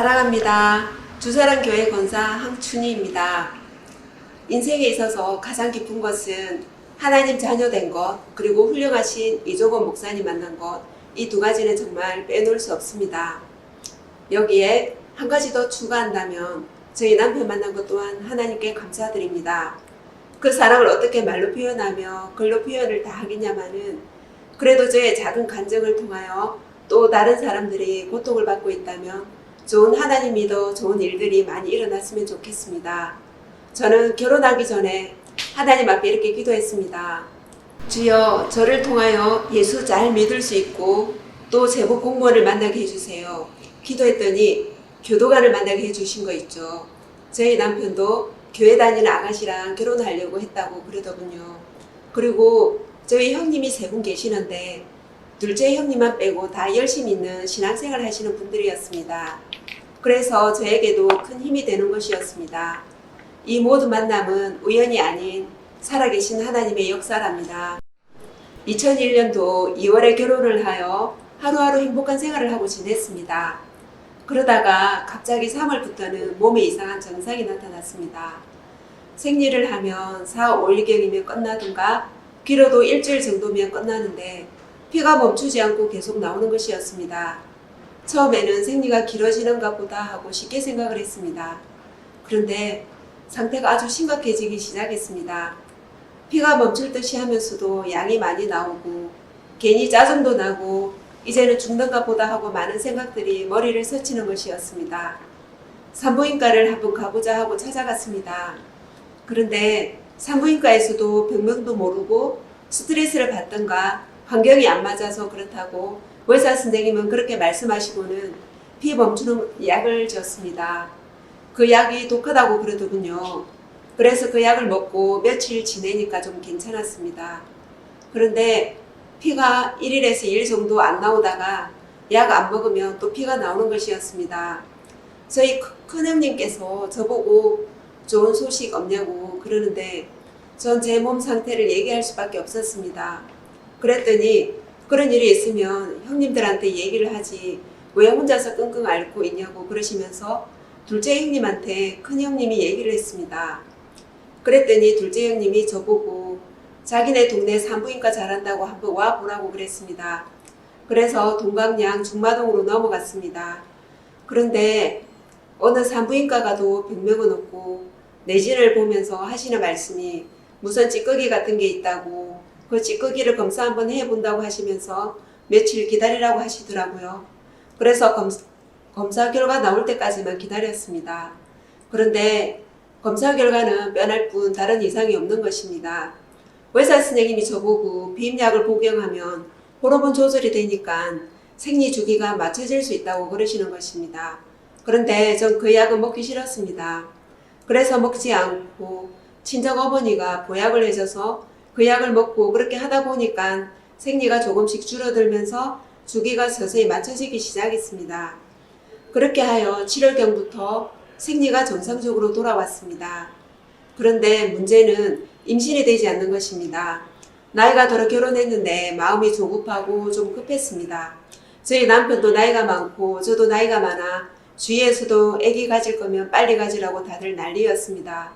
사랑합니다. 주사랑교회 권사 황춘희입니다. 인생에 있어서 가장 기쁜 것은 하나님 자녀된 것, 그리고 훌륭하신 이종원 목사님 만난 것, 이 두 가지는 정말 빼놓을 수 없습니다. 여기에 한 가지 더 추가한다면 저희 남편 만난 것 또한 하나님께 감사드립니다. 그 사랑을 어떻게 말로 표현하며 글로 표현을 다 하겠냐마는 그래도 저의 작은 간증을 통하여 또 다른 사람들이 고통을 받고 있다면 좋은 하나님 믿어 좋은 일들이 많이 일어났으면 좋겠습니다. 저는 결혼하기 전에 하나님 앞에 이렇게 기도했습니다. 주여, 저를 통하여 예수 잘 믿을 수 있고 또 제복 공무원을 만나게 해주세요. 기도했더니 교도관을 만나게 해주신 거 있죠. 저희 남편도 교회 다니는 아가씨랑 결혼하려고 했다고 그러더군요. 그리고 저희 형님이 세 분 계시는데 둘째 형님만 빼고 다 열심히 있는 신앙생활 하시는 분들이었습니다. 그래서 저에게도 큰 힘이 되는 것이었습니다. 이 모든 만남은 우연이 아닌 살아계신 하나님의 역사랍니다. 2001년도 2월에 결혼을 하여 하루하루 행복한 생활을 하고 지냈습니다. 그러다가 갑자기 3월부터는 몸에 이상한 증상이 나타났습니다. 생리를 하면 4, 5일경이면 끝나든가 길어도 일주일 정도면 끝나는데 피가 멈추지 않고 계속 나오는 것이었습니다. 처음에는 생리가 길어지는가 보다 하고 쉽게 생각을 했습니다. 그런데 상태가 아주 심각해지기 시작했습니다. 피가 멈출 듯이 하면서도 양이 많이 나오고 괜히 짜증도 나고 이제는 죽는가 보다 하고 많은 생각들이 머리를 스치는 것이었습니다. 산부인과를 한번 가보자 하고 찾아갔습니다. 그런데 산부인과에서도 병명도 모르고 스트레스를 받던가 환경이 안 맞아서 그렇다고 의사 선생님은 그렇게 말씀하시고는 피 멈추는 약을 줬습니다. 그 약이 독하다고 그러더군요. 그래서 그 약을 먹고 며칠 지내니까 좀 괜찮았습니다. 그런데 피가 1일에서 2일 정도 안 나오다가 약 안 먹으면 또 피가 나오는 것이었습니다. 저희 큰형님께서 저보고 좋은 소식 없냐고 그러는데 전 제 몸 상태를 얘기할 수밖에 없었습니다. 그랬더니 그런 일이 있으면 형님들한테 얘기를 하지 왜 혼자서 끙끙 앓고 있냐고 그러시면서 둘째 형님한테 큰 형님이 얘기를 했습니다. 그랬더니 둘째 형님이 저보고 자기네 동네 산부인과 잘한다고 한번 와보라고 그랬습니다. 그래서 동강양 중마동으로 넘어갔습니다. 그런데 어느 산부인과 가도 병명은 없고 내진을 보면서 하시는 말씀이 무슨 찌꺼기 같은 게 있다고 그 찌꺼기를 검사 한번 해본다고 하시면서 며칠 기다리라고 하시더라고요. 그래서 검사 결과 나올 때까지만 기다렸습니다. 그런데 검사 결과는 뼈날 뿐 다른 이상이 없는 것입니다. 의사 선생님이 저보고 비임약을 복용하면 호르몬 조절이 되니까 생리 주기가 맞춰질 수 있다고 그러시는 것입니다. 그런데 전 그 약은 먹기 싫었습니다. 그래서 먹지 않고 친정 어머니가 보약을 해줘서 그 약을 먹고 그렇게 하다 보니까 생리가 조금씩 줄어들면서 주기가 서서히 맞춰지기 시작했습니다. 그렇게 하여 7월경부터 생리가 정상적으로 돌아왔습니다. 그런데 문제는 임신이 되지 않는 것입니다. 나이가 들어 결혼했는데 마음이 조급하고 좀 급했습니다. 저희 남편도 나이가 많고 저도 나이가 많아 주위에서도 아기 가질 거면 빨리 가지라고 다들 난리였습니다.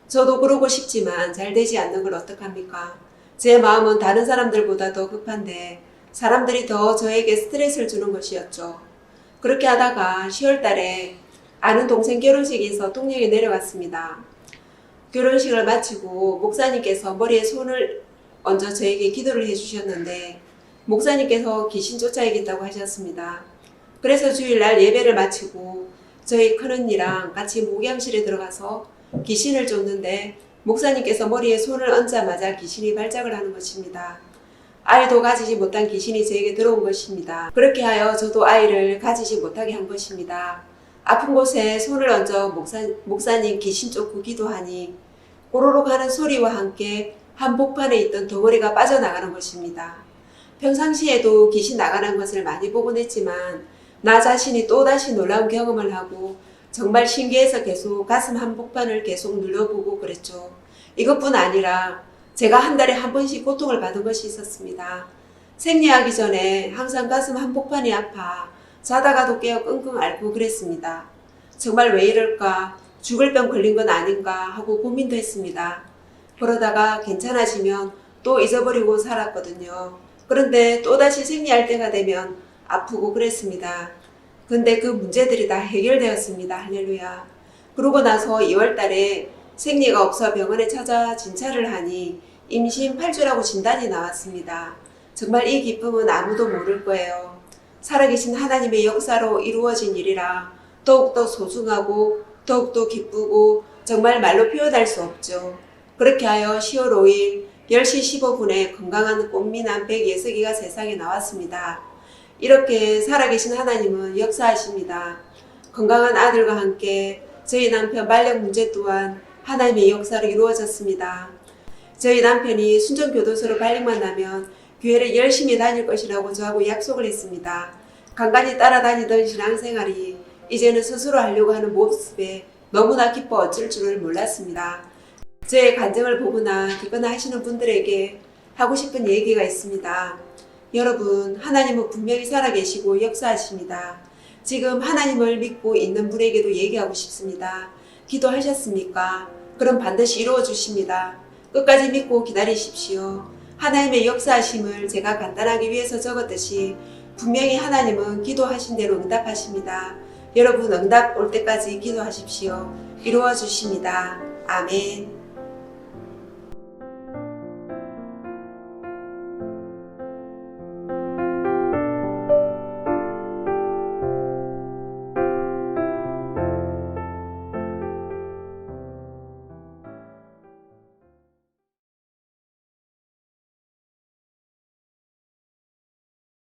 저도 그러고 싶지만 잘 되지 않는 걸 어떡합니까? 제 마음은 다른 사람들보다 더 급한데 사람들이 더 저에게 스트레스를 주는 것이었죠. 그렇게 하다가 10월 달에 아는 동생 결혼식에서 통영에 내려갔습니다. 결혼식을 마치고 목사님께서 머리에 손을 얹어 저에게 기도를 해주셨는데 목사님께서 귀신 쫓아야겠다고 하셨습니다. 그래서 주일날 예배를 마치고 저희 큰언니랑 같이 목양실에 들어가서 귀신을 쫓는데 목사님께서 머리에 손을 얹자마자 귀신이 발작을 하는 것입니다. 아이도 가지지 못한 귀신이 저에게 들어온 것입니다. 그렇게 하여 저도 아이를 가지지 못하게 한 것입니다. 아픈 곳에 손을 얹어 목사님 귀신 쫓고 기도하니 꼬르륵 하는 소리와 함께 한복판에 있던 덩어리가 빠져나가는 것입니다. 평상시에도 귀신 나가는 것을 많이 보곤 했지만 나 자신이 또다시 놀라운 경험을 하고 정말 신기해서 계속 가슴 한복판을 계속 눌러보고 그랬죠. 이것뿐 아니라 제가 한 달에 한 번씩 고통을 받은 것이 있었습니다. 생리하기 전에 항상 가슴 한복판이 아파 자다가도 깨어 끙끙 앓고 그랬습니다. 정말 왜 이럴까? 죽을 병 걸린 건 아닌가 하고 고민도 했습니다. 그러다가 괜찮아지면 또 잊어버리고 살았거든요. 그런데 또다시 생리할 때가 되면 아프고 그랬습니다. 근데 그 문제들이 다 해결되었습니다. 할렐루야. 그러고 나서 2월 달에 생리가 없어 병원에 찾아 진찰을 하니 임신 8주라고 진단이 나왔습니다. 정말 이 기쁨은 아무도 모를 거예요. 살아계신 하나님의 역사로 이루어진 일이라 더욱더 소중하고 더욱더 기쁘고 정말 말로 표현할 수 없죠. 그렇게 하여 10월 5일 10시 15분에 건강한 꽃미남 106기가 세상에 나왔습니다. 이렇게 살아계신 하나님은 역사하십니다. 건강한 아들과 함께 저희 남편 말력 문제 또한 하나님의 역사로 이루어졌습니다. 저희 남편이 순정교도소로 발령만 나면 교회를 열심히 다닐 것이라고 저하고 약속을 했습니다. 간간히 따라다니던 신앙생활이 이제는 스스로 하려고 하는 모습에 너무나 기뻐 어쩔 줄을 몰랐습니다. 저의 간증을 보거나 듣거나 하시는 분들에게 하고 싶은 얘기가 있습니다. 여러분, 하나님은 분명히 살아계시고 역사하십니다. 지금 하나님을 믿고 있는 분에게도 얘기하고 싶습니다. 기도하셨습니까? 그럼 반드시 이루어 주십니다. 끝까지 믿고 기다리십시오. 하나님의 역사하심을 제가 간단하게 위해서 적었듯이 분명히 하나님은 기도하신 대로 응답하십니다. 여러분, 응답 올 때까지 기도하십시오. 이루어 주십니다. 아멘.